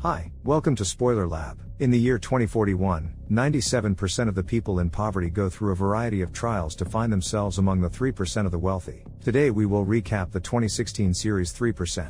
Hi, welcome to Spoiler Lab. In the year 2041, 97% of the people in poverty go through a variety of trials to find themselves among the 3% of the wealthy. Today we will recap the 2016 series 3%.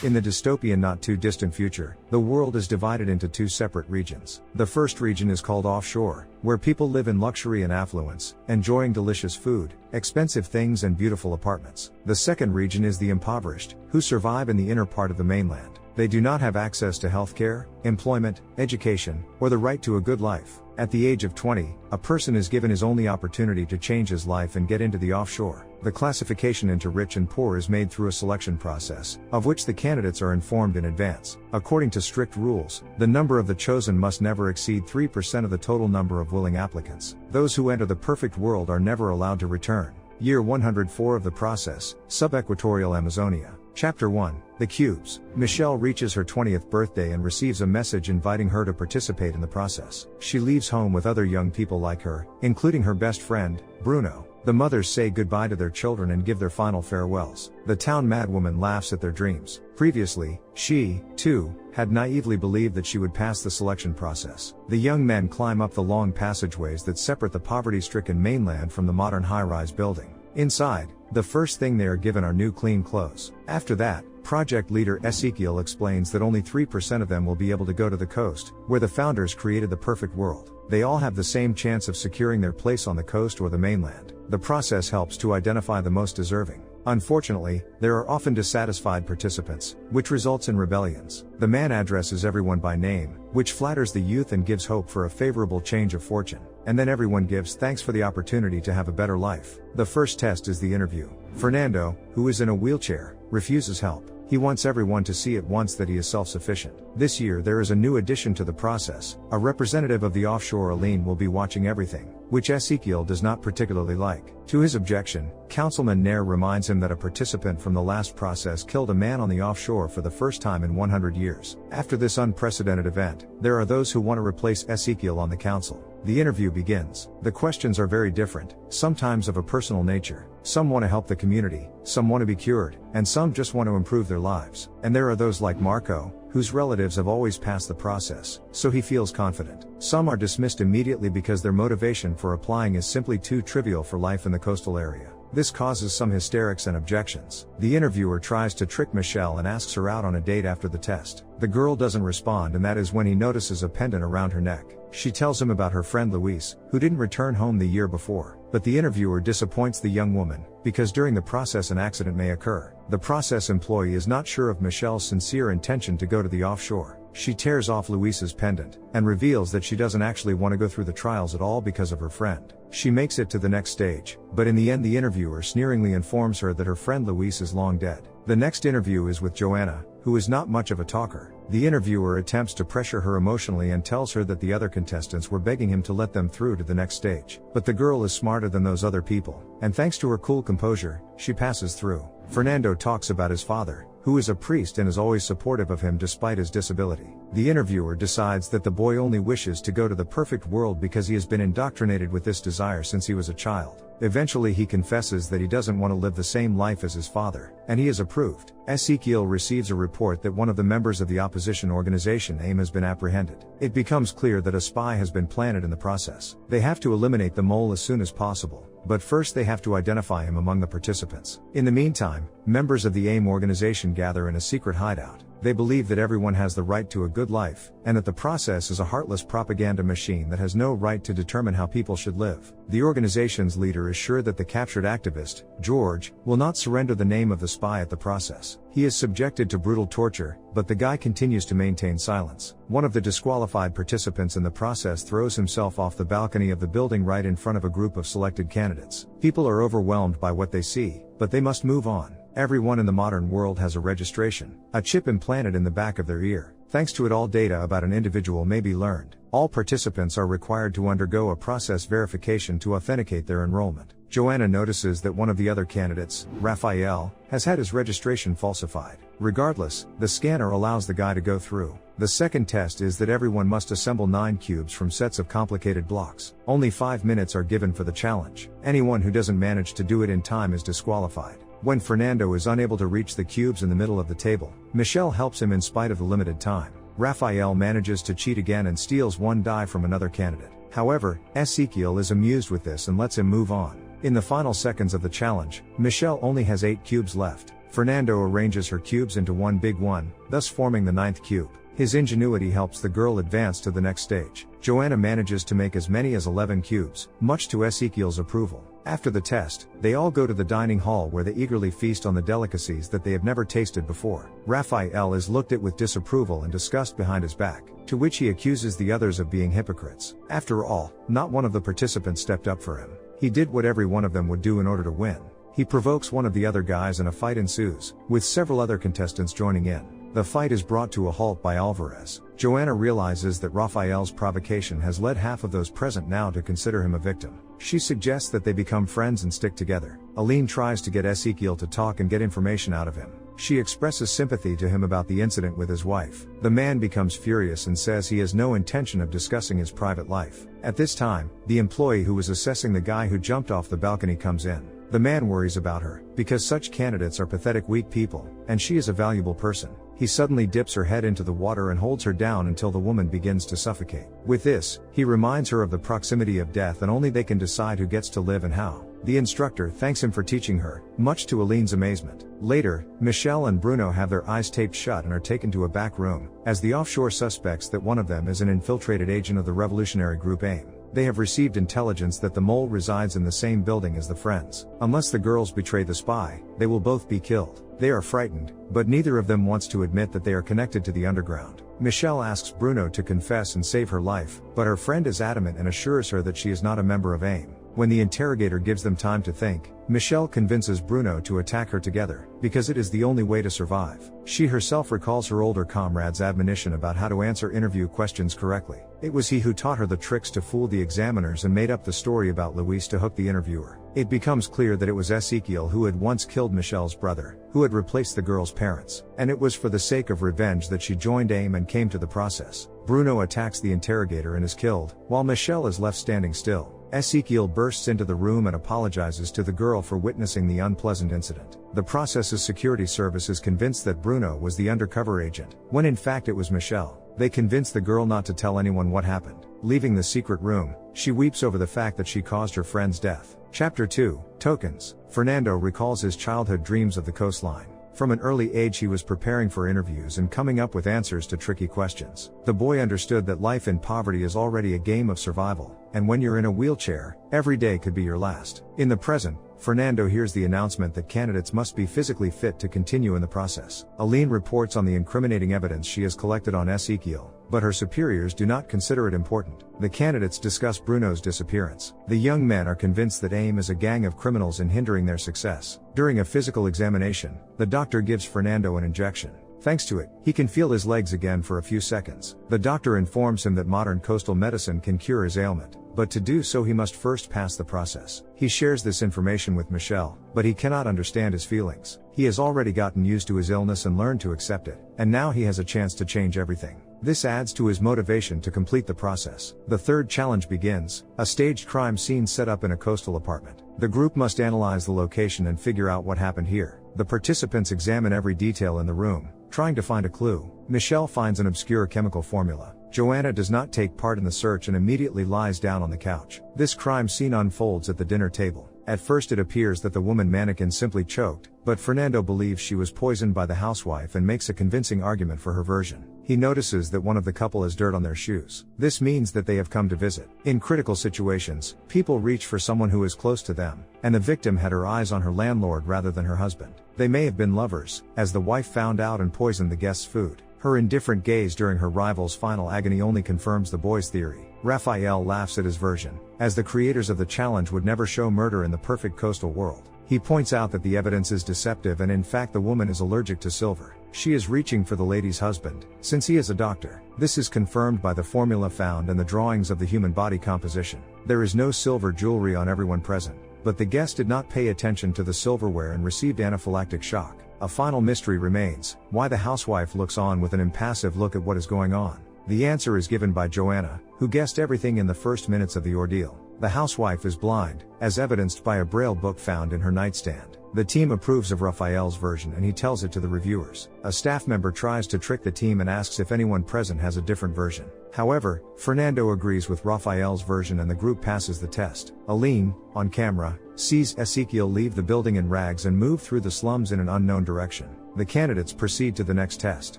In the dystopian not too distant future, the world is divided into two separate regions. The first region is called offshore, where people live in luxury and affluence, enjoying delicious food, expensive things and beautiful apartments. The second region is the impoverished, who survive in the inner part of the mainland. They do not have access to healthcare, employment, education, or the right to a good life. At the age of 20, a person is given his only opportunity to change his life and get into the offshore. The classification into rich and poor is made through a selection process, of which the candidates are informed in advance. According to strict rules, the number of the chosen must never exceed 3% of the total number of willing applicants. Those who enter the perfect world are never allowed to return. Year 104 of the process, Subequatorial Amazonia. Chapter 1, The Cubes. Michelle reaches her 20th birthday and receives a message inviting her to participate in the process. She leaves home with other young people like her, including her best friend, Bruno. The mothers say goodbye to their children and give their final farewells. The town madwoman laughs at their dreams. Previously, she, too, had naively believed that she would pass the selection process. The young men climb up the long passageways that separate the poverty-stricken mainland from the modern high-rise building. Inside, the first thing they are given are new clean clothes. After that, project leader Ezekiel explains that only 3% of them will be able to go to the coast, where the founders created the perfect world. They all have the same chance of securing their place on the coast or the mainland. The process helps to identify the most deserving. Unfortunately, there are often dissatisfied participants, which results in rebellions. The man addresses everyone by name, which flatters the youth and gives hope for a favorable change of fortune. And then everyone gives thanks for the opportunity to have a better life. The first test is the interview. Fernando, who is in a wheelchair, refuses help. He wants everyone to see at once that he is self-sufficient. This year there is a new addition to the process. A representative of the offshore Aline will be watching everything, which Ezekiel does not particularly like. To his objection, Councilman Nair reminds him that a participant from the last process killed a man on the offshore for the first time in 100 years. After this unprecedented event, there are those who want to replace Ezekiel on the council. The interview begins. The questions are very different, sometimes of a personal nature. Some want to help the community, some want to be cured, and some just want to improve their lives. And there are those like Marco, whose relatives have always passed the process, so he feels confident. Some are dismissed immediately because their motivation for applying is simply too trivial for life in the coastal area. This causes some hysterics and objections. The interviewer tries to trick Michelle and asks her out on a date after the test. The girl doesn't respond, and that is when he notices a pendant around her neck. She tells him about her friend Luis, who didn't return home the year before. But the interviewer disappoints the young woman, because during the process an accident may occur. The process employee is not sure of Michelle's sincere intention to go to the offshore. She tears off Luis's pendant, and reveals that she doesn't actually want to go through the trials at all because of her friend. She makes it to the next stage, but in the end the interviewer sneeringly informs her that her friend Luis is long dead. The next interview is with Joanna, who is not much of a talker. The interviewer attempts to pressure her emotionally and tells her that the other contestants were begging him to let them through to the next stage. But the girl is smarter than those other people, and thanks to her cool composure, she passes through. Fernando talks about his father, who is a priest and is always supportive of him despite his disability. The interviewer decides that the boy only wishes to go to the perfect world because he has been indoctrinated with this desire since he was a child. Eventually he confesses that he doesn't want to live the same life as his father, and he is approved. Ezekiel receives a report that one of the members of the opposition organization AIM has been apprehended. It becomes clear that a spy has been planted in the process. They have to eliminate the mole as soon as possible, but first they have to identify him among the participants. In the meantime, members of the AIM organization gather in a secret hideout. They believe that everyone has the right to a good life, and that the process is a heartless propaganda machine that has no right to determine how people should live. The organization's leader is sure that the captured activist, George, will not surrender the name of the spy at the process. He is subjected to brutal torture, but the guy continues to maintain silence. One of the disqualified participants in the process throws himself off the balcony of the building right in front of a group of selected candidates. People are overwhelmed by what they see, but they must move on. Everyone in the modern world has a registration, a chip implanted in the back of their ear. Thanks to it, all data about an individual may be learned. All participants are required to undergo a process verification to authenticate their enrollment. Joanna notices that one of the other candidates, Raphael, has had his registration falsified. Regardless, the scanner allows the guy to go through. The second test is that everyone must assemble 9 cubes from sets of complicated blocks. Only 5 minutes are given for the challenge. Anyone who doesn't manage to do it in time is disqualified. When Fernando is unable to reach the cubes in the middle of the table, Michelle helps him in spite of the limited time. Raphael manages to cheat again and steals one die from another candidate. However, Ezekiel is amused with this and lets him move on. In the final seconds of the challenge, Michelle only has 8 cubes left. Fernando arranges her cubes into one big one, thus forming the 9th cube. His ingenuity helps the girl advance to the next stage. Joanna manages to make as many as 11 cubes, much to Ezekiel's approval. After the test, they all go to the dining hall where they eagerly feast on the delicacies that they have never tasted before. Raphael is looked at with disapproval and disgust behind his back, to which he accuses the others of being hypocrites. After all, not one of the participants stepped up for him. He did what every one of them would do in order to win. He provokes one of the other guys and a fight ensues, with several other contestants joining in. The fight is brought to a halt by Alvarez. Joanna realizes that Raphael's provocation has led half of those present now to consider him a victim. She suggests that they become friends and stick together. Aline tries to get Ezekiel to talk and get information out of him. She expresses sympathy to him about the incident with his wife. The man becomes furious and says he has no intention of discussing his private life. At this time, the employee who was assessing the guy who jumped off the balcony comes in. The man worries about her, because such candidates are pathetic weak people, and she is a valuable person. He suddenly dips her head into the water and holds her down until the woman begins to suffocate. With this, he reminds her of the proximity of death and only they can decide who gets to live and how. The instructor thanks him for teaching her, much to Aline's amazement. Later, Michelle and Bruno have their eyes taped shut and are taken to a back room, as the offshore suspects that one of them is an infiltrated agent of the revolutionary group AIM. They have received intelligence that the mole resides in the same building as the friends. Unless the girls betray the spy, they will both be killed. They are frightened, but neither of them wants to admit that they are connected to the underground. Michelle asks Bruno to confess and save her life, but her friend is adamant and assures her that she is not a member of AIM. When the interrogator gives them time to think, Michelle convinces Bruno to attack her together, because it is the only way to survive. She herself recalls her older comrade's admonition about how to answer interview questions correctly. It was he who taught her the tricks to fool the examiners and made up the story about Luis to hook the interviewer. It becomes clear that it was Ezekiel who had once killed Michelle's brother, who had replaced the girl's parents, and it was for the sake of revenge that she joined AIM and came to the process. Bruno attacks the interrogator and is killed, while Michelle is left standing still. Ezekiel bursts into the room and apologizes to the girl for witnessing the unpleasant incident. The process's security service is convinced that Bruno was the undercover agent, when in fact it was Michelle. They convince the girl not to tell anyone what happened. Leaving the secret room, she weeps over the fact that she caused her friend's death. Chapter 2, Tokens. Fernando recalls his childhood dreams of the coastline. From an early age he was preparing for interviews and coming up with answers to tricky questions. The boy understood that life in poverty is already a game of survival, and when you're in a wheelchair, every day could be your last. In the present, Fernando hears the announcement that candidates must be physically fit to continue in the process. Aline reports on the incriminating evidence she has collected on Ezekiel, but her superiors do not consider it important. The candidates discuss Bruno's disappearance. The young men are convinced that AIM is a gang of criminals in hindering their success. During a physical examination, the doctor gives Fernando an injection. Thanks to it, he can feel his legs again for a few seconds. The doctor informs him that modern coastal medicine can cure his ailment, but to do so he must first pass the process. He shares this information with Michelle, but he cannot understand his feelings. He has already gotten used to his illness and learned to accept it, and now he has a chance to change everything. This adds to his motivation to complete the process. The third challenge begins, a staged crime scene set up in a coastal apartment. The group must analyze the location and figure out what happened here. The participants examine every detail in the room, trying to find a clue. Michelle finds an obscure chemical formula. Joanna does not take part in the search and immediately lies down on the couch. This crime scene unfolds at the dinner table. At first it appears that the woman mannequin simply choked, but Fernando believes she was poisoned by the housewife and makes a convincing argument for her version. He notices that one of the couple has dirt on their shoes. This means that they have come to visit. In critical situations, people reach for someone who is close to them, and the victim had her eyes on her landlord rather than her husband. They may have been lovers, as the wife found out and poisoned the guest's food. Her indifferent gaze during her rival's final agony only confirms the boy's theory. Raphael laughs at his version, as the creators of the challenge would never show murder in the perfect coastal world. He points out that the evidence is deceptive and in fact the woman is allergic to silver. She is reaching for the lady's husband, since he is a doctor. This is confirmed by the formula found and the drawings of the human body composition. There is no silver jewelry on everyone present, but the guest did not pay attention to the silverware and received anaphylactic shock. A final mystery remains, why the housewife looks on with an impassive look at what is going on. The answer is given by Joanna, who guessed everything in the first minutes of the ordeal. The housewife is blind, as evidenced by a braille book found in her nightstand. The team approves of Raphael's version and he tells it to the reviewers. A staff member tries to trick the team and asks if anyone present has a different version. However, Fernando agrees with Raphael's version and the group passes the test. Aline, on camera, sees Ezekiel leave the building in rags and move through the slums in an unknown direction. The candidates proceed to the next test.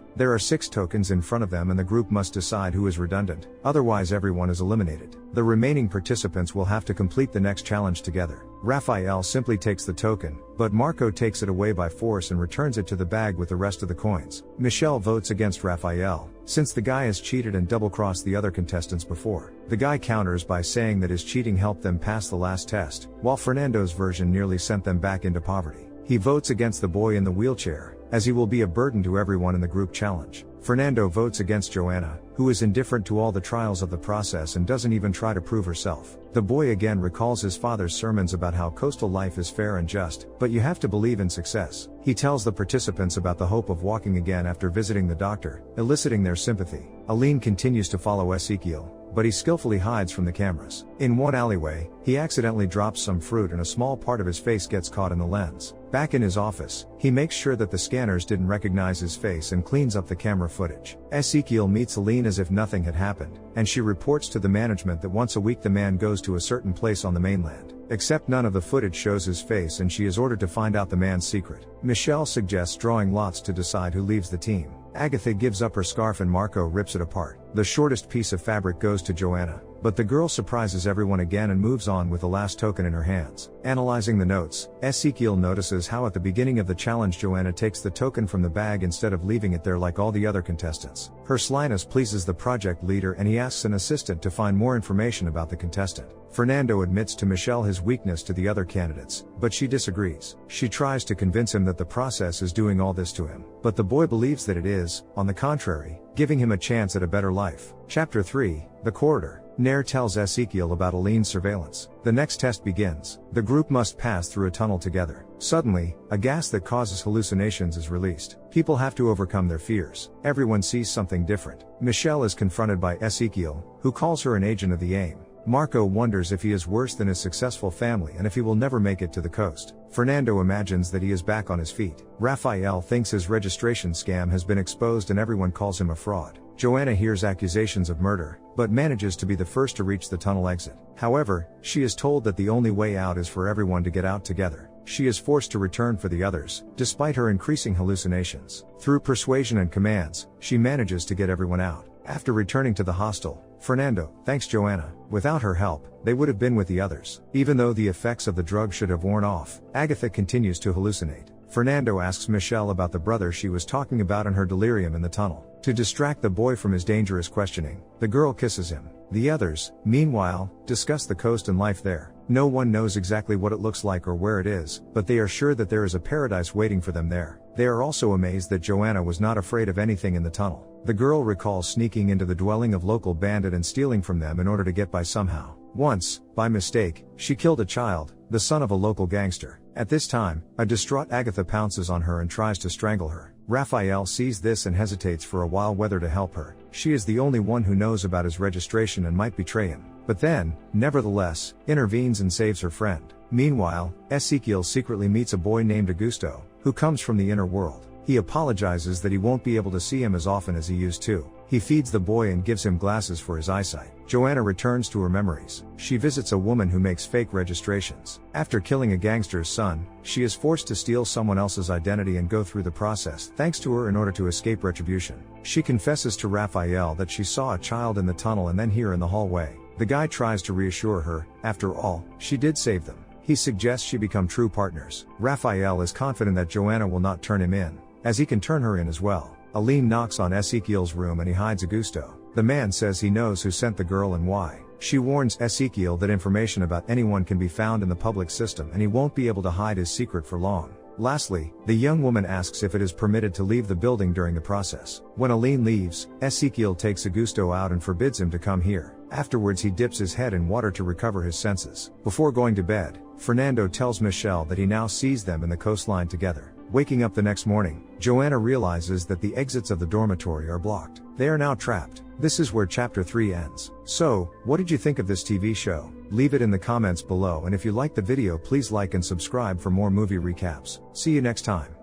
There are 6 tokens in front of them and the group must decide who is redundant, otherwise everyone is eliminated. The remaining participants will have to complete the next challenge together. Raphael simply takes the token, but Marco takes it away by force and returns it to the bag with the rest of the coins. Michelle votes against Raphael, since the guy has cheated and double-crossed the other contestants before. The guy counters by saying that his cheating helped them pass the last test, while Fernando's version nearly sent them back into poverty. He votes against the boy in the wheelchair, as he will be a burden to everyone in the group challenge. Fernando votes against Joanna, who is indifferent to all the trials of the process and doesn't even try to prove herself. The boy again recalls his father's sermons about how coastal life is fair and just, but you have to believe in success. He tells the participants about the hope of walking again after visiting the doctor, eliciting their sympathy. Aline continues to follow Ezekiel, but he skillfully hides from the cameras. In one alleyway, he accidentally drops some fruit and a small part of his face gets caught in the lens. Back in his office, he makes sure that the scanners didn't recognize his face and cleans up the camera footage. Ezekiel meets Aline as if nothing had happened, and she reports to the management that once a week the man goes to a certain place on the mainland. Except none of the footage shows his face and she is ordered to find out the man's secret. Michelle suggests drawing lots to decide who leaves the team. Agatha gives up her scarf and Marco rips it apart. The shortest piece of fabric goes to Joanna, but the girl surprises everyone again and moves on with the last token in her hands. Analyzing the notes, Ezekiel notices how at the beginning of the challenge Joanna takes the token from the bag instead of leaving it there like all the other contestants. Her slyness pleases the project leader and he asks an assistant to find more information about the contestant. Fernando admits to Michelle his weakness to the other candidates, but she disagrees. She tries to convince him that the process is doing all this to him, but the boy believes that it is, on the contrary, giving him a chance at a better life. Chapter 3, The Corridor. Nair tells Ezekiel about Aline's surveillance. The next test begins. The group must pass through a tunnel together. Suddenly, a gas that causes hallucinations is released. People have to overcome their fears. Everyone sees something different. Michelle is confronted by Ezekiel, who calls her an agent of the AIM. Marco wonders if he is worse than his successful family and if he will never make it to the coast. Fernando imagines that he is back on his feet. Raphael thinks his registration scam has been exposed and everyone calls him a fraud. Joanna hears accusations of murder, but manages to be the first to reach the tunnel exit. However, she is told that the only way out is for everyone to get out together. She is forced to return for the others, despite her increasing hallucinations. Through persuasion and commands, she manages to get everyone out. After returning to the hostel, Fernando thanks Joanna. Without her help, they would have been with the others. Even though the effects of the drug should have worn off, Agatha continues to hallucinate. Fernando asks Michelle about the brother she was talking about in her delirium in the tunnel. To distract the boy from his dangerous questioning, the girl kisses him. The others, meanwhile, discuss the coast and life there. No one knows exactly what it looks like or where it is, but they are sure that there is a paradise waiting for them there. They are also amazed that Joanna was not afraid of anything in the tunnel. The girl recalls sneaking into the dwelling of local bandit and stealing from them in order to get by somehow. Once, by mistake, she killed a child, the son of a local gangster. At this time, a distraught Agatha pounces on her and tries to strangle her. Raphael sees this and hesitates for a while whether to help her. She is the only one who knows about his registration and might betray him. But then, nevertheless, intervenes and saves her friend. Meanwhile, Ezekiel secretly meets a boy named Augusto, who comes from the inner world. He apologizes that he won't be able to see him as often as he used to. He feeds the boy and gives him glasses for his eyesight. Joanna returns to her memories. She visits a woman who makes fake registrations. After killing a gangster's son, she is forced to steal someone else's identity and go through the process thanks to her in order to escape retribution. She confesses to Raphael that she saw a child in the tunnel and then here in the hallway. The guy tries to reassure her. After all, she did save them. He suggests she become true partners. Raphael is confident that Joanna will not turn him in, as he can turn her in as well. Aline knocks on Ezekiel's room and he hides Augusto. The man says he knows who sent the girl and why. She warns Ezekiel that information about anyone can be found in the public system and he won't be able to hide his secret for long. Lastly, the young woman asks if it is permitted to leave the building during the process. When Aline leaves, Ezekiel takes Augusto out and forbids him to come here. Afterwards he dips his head in water to recover his senses. Before going to bed, Fernando tells Michelle that he now sees them in the coastline together. Waking up the next morning, Joanna realizes that the exits of the dormitory are blocked. They are now trapped. This is where chapter 3 ends. So, what did you think of this TV show? Leave it in the comments below, and if you liked the video please like and subscribe for more movie recaps. See you next time.